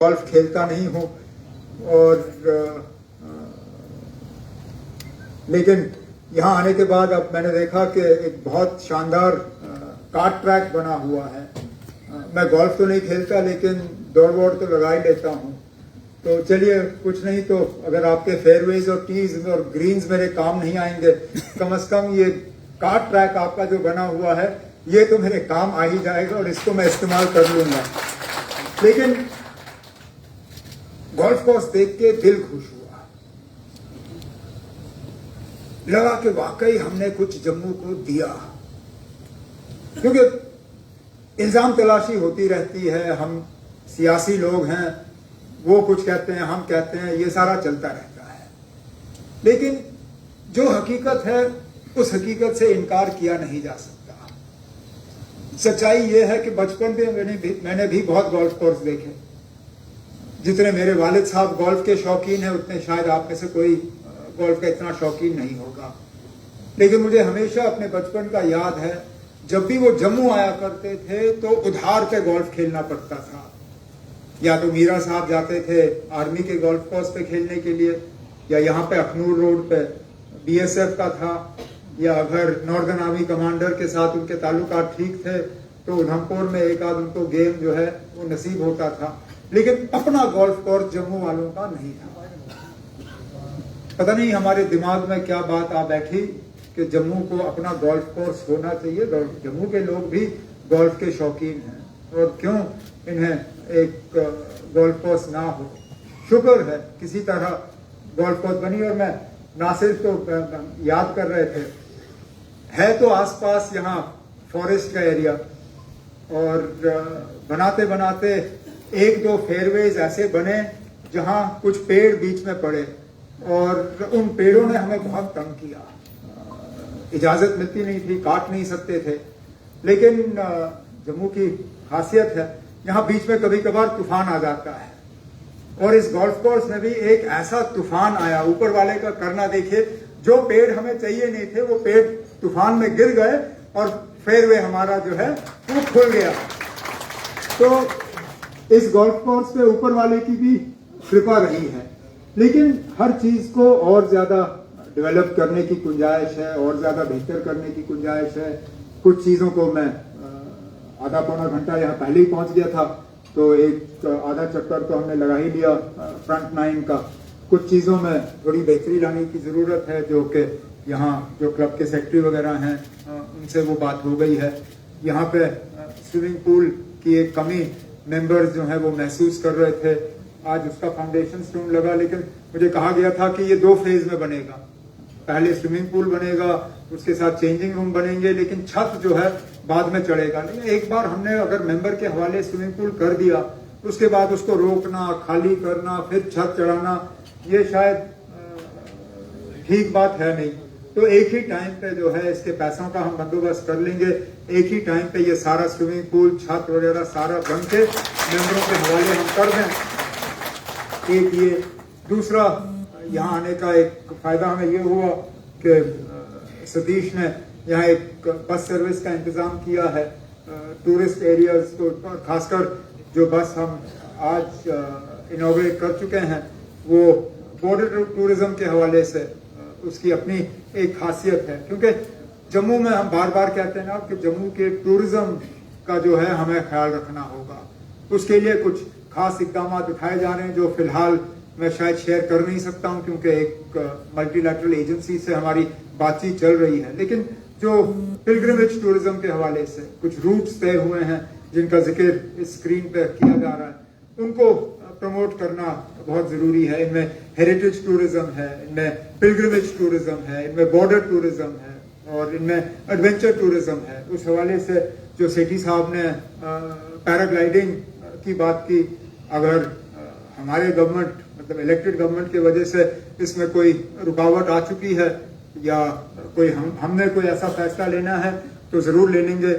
Golf खेलता नहीं हूँ और लेकिन यहाँ आने के बाद अब मैंने देखा कि एक बहुत शानदार कार्ट ट्रैक बना हुआ है। मैं गोल्फ तो नहीं खेलता लेकिन दौड़ वोड़ तो लगा ही लेता हूँ। तो चलिए, कुछ नहीं तो अगर आपके फेयरवेज और टीज और ग्रीन्स मेरे काम नहीं आएंगे, कम से कम ये कार्ट ट्रैक आपका जो बना हुआ है ये तो मेरे काम आ ही जाएगा और इसको मैं इस्तेमाल कर लूंगा। लेकिन गोल्फ कोर्स देख के दिल खुश हुआ, लगा कि वाकई हमने कुछ जम्मू को दिया, क्योंकि इल्जाम तलाशी होती रहती है। हम सियासी लोग हैं, वो कुछ कहते हैं, हम कहते हैं, ये सारा चलता रहता है। लेकिन जो हकीकत है उस हकीकत से इनकार किया नहीं जा सकता। सच्चाई ये है कि बचपन में मैंने भी बहुत गोल्फ कोर्स देखे। जितने मेरे वालिद साहब गोल्फ के शौकीन हैं उतने शायद आप में से कोई गोल्फ का इतना शौकीन नहीं होगा। लेकिन मुझे हमेशा अपने बचपन का याद है, जब भी वो जम्मू आया करते थे तो उधार पे गोल्फ खेलना पड़ता था। या तो मीरा साहब जाते थे आर्मी के गोल्फ कोर्स पे खेलने के लिए, या यहाँ पे अखनूर रोड पे बीएसएफ का था, या अगर नॉर्दर्न आर्मी कमांडर के साथ उनके ताल्लुकात ठीक थे तो उधमपुर में एक आध उनको गेम जो है वो नसीब होता था। लेकिन अपना गोल्फ कोर्स जम्मू वालों का नहीं था। पता नहीं हमारे दिमाग में क्या बात आ बैठी कि जम्मू को अपना गोल्फ कोर्स होना चाहिए। जम्मू के लोग भी गोल्फ के शौकीन हैं और क्यों इन्हें एक गोल्फ कोर्स ना हो। शुक्र है किसी तरह गोल्फ कोर्स बनी। और मैं नासिर तो याद कर रहे थे, है तो आसपास यहाँ फॉरेस्ट का एरिया, और बनाते बनाते एक दो फेयरवेज ऐसे बने जहाँ कुछ पेड़ बीच में पड़े और उन पेड़ों ने हमें बहुत तंग किया। इजाजत मिलती नहीं थी, काट नहीं सकते थे। लेकिन जम्मू की खासियत है, यहाँ बीच में कभी कभार तूफान आ जाता है, और इस गोल्फ कोर्स में भी एक ऐसा तूफान आया, ऊपर वाले का करना देखिए। जो पेड़ हमें चाहिए नहीं थे वो पेड़ तूफान में गिर गए और फेयरवे हमारा जो है वो खुल गया। तो इस गोल्फ कोर्स पे ऊपर वाले की भी कृपा रही है। लेकिन हर चीज को और ज्यादा डेवलप करने की गुंजाइश है, और ज्यादा बेहतर करने की गुंजाइश है। कुछ चीजों को मैं आधा पौना घंटा यहाँ पहले ही पहुंच गया था, तो एक आधा चक्कर तो हमने लगा ही लिया फ्रंट 9 का। कुछ चीजों में थोड़ी बेहतरी लाने की जरूरत है, जो कि यहाँ जो क्लब के सेक्रेटरी वगैरह हैं उनसे वो बात हो गई है। यहाँ पे स्विमिंग पूल की एक कमी मेंबर्स जो है वो महसूस कर रहे थे। आज उसका फाउंडेशन स्टोन लगा, लेकिन मुझे कहा गया था कि ये 2 फेज में बनेगा। पहले स्विमिंग पूल बनेगा, उसके साथ चेंजिंग रूम बनेंगे, लेकिन छत जो है बाद में चढ़ेगा नहीं। एक बार हमने अगर मेंबर के हवाले स्विमिंग पूल कर दिया, उसके बाद उसको रोकना, खाली करना, फिर छत चढ़ाना, ये शायद ठीक बात है नहीं। तो एक ही टाइम पे जो है इसके पैसों का हम बंदोबस्त कर लेंगे। एक ही टाइम पे ये सारा स्विमिंग पूल, छत वगैरह सारा बन के मेंबरों के हवाले हम कर दें। एक ये दूसरा, यहाँ आने का एक फायदा हमें ये हुआ कि सतीश ने यहाँ एक बस सर्विस का इंतजाम किया है टूरिस्ट एरियाज को। खासकर जो बस हम आज इनॉग्रेट कर चुके हैं वो बॉर्डर टूरिज्म के हवाले से उसकी अपनी एक खासियत है। क्योंकि जम्मू में हम बार बार कहते हैं ना कि जम्मू के टूरिज्म का जो है हमें ख्याल रखना होगा। उसके लिए कुछ खास इकदाम उठाए जा रहे हैं जो फिलहाल मैं शायद शेयर कर नहीं सकता हूं, क्योंकि एक मल्टीलैटरल एजेंसी से हमारी बातचीत चल रही है। लेकिन जो पिलग्रिमेज टूरिज्म के हवाले से कुछ रूट्स तय हुए हैं जिनका जिक्र इस स्क्रीन पर किया जा रहा है, उनको प्रमोट करना बहुत जरूरी है। इनमें हेरिटेज टूरिज्म है, इनमें पिलग्रिमेज टूरिज्म है, इनमें बॉर्डर टूरिज्म है, और इनमें एडवेंचर टूरिज्म है। उस हवाले से जो सेठी साहब ने पैराग्लाइडिंग की बात की, अगर हमारे गवर्नमेंट मतलब इलेक्टेड गवर्नमेंट की वजह से इसमें कोई रुकावट आ चुकी है या कोई हमने कोई ऐसा फैसला लेना है तो जरूर ले लेंगे।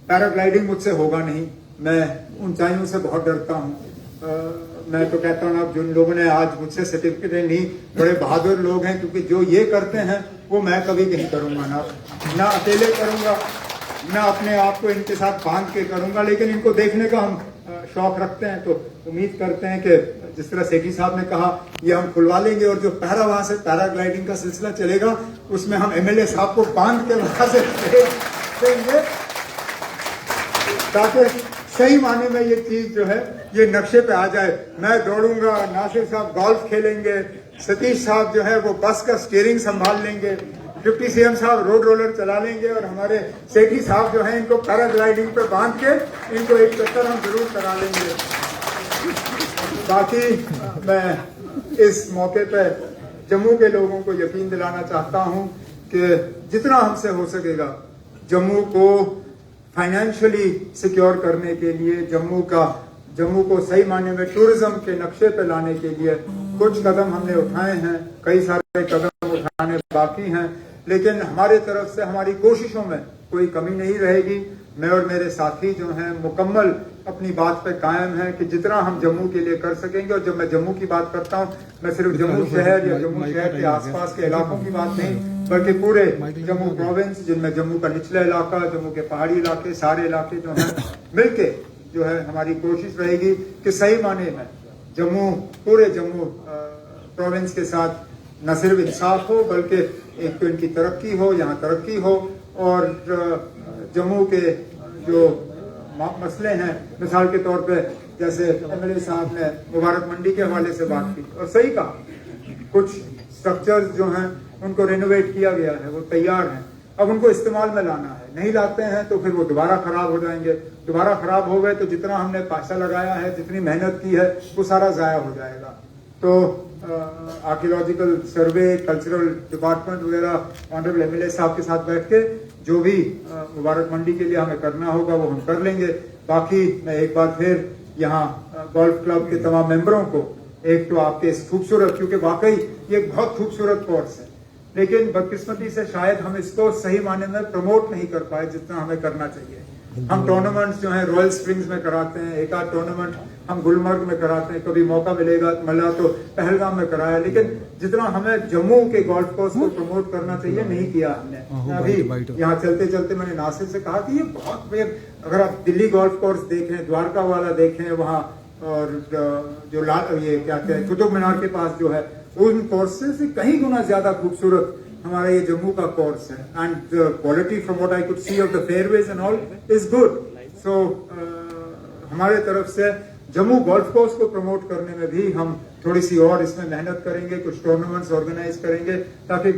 पैराग्लाइडिंग मुझसे होगा नहीं, मैं ऊंचाइयों से बहुत डरता हूँ। मैं तो कहता हूँ आप जिन लोगों ने आज मुझसे सर्टिफिकेट ली, बड़े बहादुर लोग हैं, क्योंकि जो ये करते हैं वो मैं कभी नहीं करूंगा। ना अकेले करूंगा, ना अपने आप को इनके साथ बांध के करूंगा। लेकिन इनको देखने का हम शौक रखते हैं तो उम्मीद करते हैं कि जिस तरह सेठी साहब ने कहा ये हम खुलवा लेंगे और जो पहला वहां से पैराग्लाइडिंग का सिलसिला चलेगा उसमें हम एमएलए साहब को बांध के वहां से देंगे ताकि सही माने में ये चीज जो है ये नक्शे पे आ जाए। मैं दौड़ूंगा, नासिर साहब गोल्फ खेलेंगे, सतीश साहब जो है वो बस का स्टीयरिंग संभाल लेंगे, डिप्टी सीएम साहब रोड रोलर चला लेंगे और हमारे सेठी साहब जो हैं इनको पैराग्लाइडिंग पे बांध के इनको एक चक्कर हम जरूर करा लेंगे। बाकी मैं इस मौके पे जम्मू के लोगों को यकीन दिलाना चाहता हूं कि जितना हमसे हो सकेगा जम्मू को फाइनेंशियली सिक्योर करने के लिए, जम्मू को सही मायने में टूरिज्म के नक्शे पे लाने के लिए कुछ कदम हमने उठाए हैं, कई सारे कदम उठाने बाकी हैं, लेकिन हमारे तरफ से हमारी कोशिशों में कोई कमी नहीं रहेगी। मैं और मेरे साथी जो हैं मुकम्मल अपनी बात पे कायम है कि जितना हम जम्मू के लिए कर सकेंगे, और जब मैं जम्मू की बात करता हूँ मैं सिर्फ जम्मू शहर या जम्मू शहर के आसपास के इलाकों की बात नहीं बल्कि पूरे जम्मू प्रोविंस, जिनमें जम्मू का निचला इलाका, जम्मू के पहाड़ी इलाके, सारे इलाके जो हैं मिलके जो है हमारी कोशिश रहेगी कि सही माने में पूरे जम्मू प्रोविंस के साथ न सिर्फ इंसाफ हो बल्कि एक तो इनकी तरक्की हो, यहाँ तरक्की हो, और जम्मू के जो मसले हैं, मिसाल के तौर पे जैसे एमएलए साहब ने मुबारक मंडी के हवाले से बात की और सही कहा, कुछ स्ट्रक्चर्स जो हैं उनको रेनोवेट किया गया है, वो तैयार हैं, अब उनको इस्तेमाल में लाना है। नहीं लाते हैं तो फिर वो दोबारा खराब हो जाएंगे, दोबारा खराब हो गए तो जितना हमने पैसा लगाया है, जितनी मेहनत की है, वो सारा जाया हो जाएगा। तो आर्कियोलॉजिकल सर्वे, कल्चरल डिपार्टमेंट वगैरह ऑनरेबल एमएलए साहब के साथ बैठ के जो भी मुबारक मंडी के लिए हमें करना होगा वो हम कर लेंगे। बाकी मैं एक बार फिर यहाँ गोल्फ क्लब के तमाम मेंबरों को, एक तो आपके इस खूबसूरत, क्योंकि वाकई ये एक बहुत खूबसूरत कोर्स है, लेकिन बदकिस्मती से शायद हम इसको सही माने में प्रमोट नहीं कर पाए जितना हमें करना चाहिए। हम टूर्नामेंट्स जो है रॉयल स्प्रिंग्स में कराते हैं, एक आध टूर्नामेंट हम गुलमर्ग में कराते हैं, कभी मौका मिला तो पहलगाम में कराया, लेकिन जितना हमें जम्मू के गोल्फ कोर्स को प्रमोट करना चाहिए नहीं किया हमने। अभी यहाँ चलते चलते मैंने नासिर से कहा कि ये बहुत, अगर आप दिल्ली गोल्फ कोर्स देखें, द्वारका वाला देखें वहाँ, और जो ये क्या कहते हैं कुतुब मीनार के पास जो है, उन कोर्सेज से कहीं गुना ज्यादा खूबसूरत हमारा ये जम्मू का कोर्स है। And the quality from what I could see of the fairways and all is good. So हमारे तरफ से जम्मू गोल्फ कोर्स को प्रमोट करने में भी हम थोड़ी सी और इसमें मेहनत करेंगे, कुछ टूर्नामेंट्स ऑर्गेनाइज करेंगे ताकि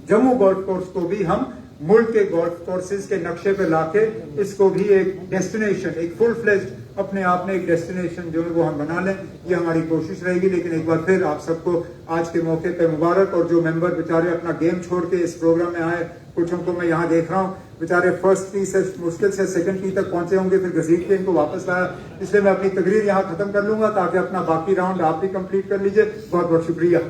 जम्मू गोल्फ कोर्स को भी हम मुल्क के गोल्फ कोर्सेज के नक्शे पे लाके इसको भी एक डेस्टिनेशन, एक फुल फ्लेज्ड अपने आप में एक डेस्टिनेशन जो है वो हम बना लें, ये हमारी कोशिश रहेगी। लेकिन एक बार फिर आप सबको आज के मौके पे मुबारक, और जो मेंबर बेचारे अपना गेम छोड़ के इस प्रोग्राम में आए, कुछ को मैं यहाँ देख रहा हूँ बेचारे फर्स्ट टी से मुश्किल से सेकंड टी तक पहुंचे होंगे, फिर घसीट के इनको वापस लाया, इसलिए मैं अपनी तकरीर यहाँ खत्म कर लूंगा ताकि अपना बाकी राउंड आप भी कंप्लीट कर लीजिए। बहुत बहुत शुक्रिया।